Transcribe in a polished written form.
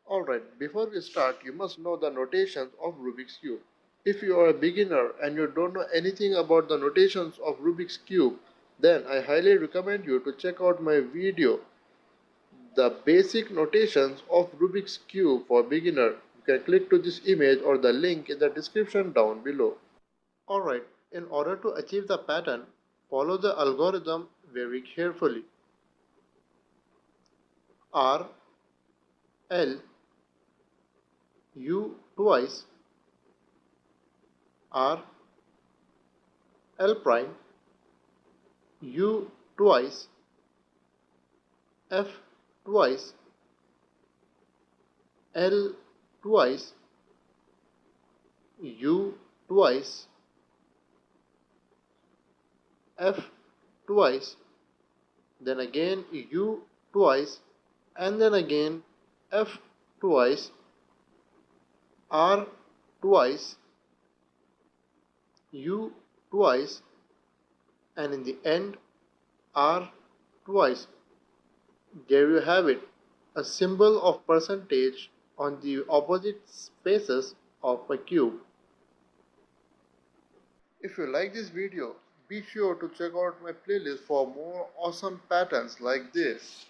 Alright, before we start, you must know the notations of Rubik's Cube. If you are a beginner and you don't know anything about the notations of Rubik's Cube, then I highly recommend you to check out my video, The Basic Notations of Rubik's Cube for Beginner. You can click to this image or the link in the description down below. Alright, in order to achieve the pattern, follow the algorithm very carefully. R, L, U twice, R, L prime, U twice, F twice, L twice, U twice, F twice, then again U twice, and then again F twice, R twice, U twice, and in the end R twice. There you have it, a symbol of percentage on the opposite faces of a cube. If you like this video, be sure to check out my playlist for more awesome patterns like this.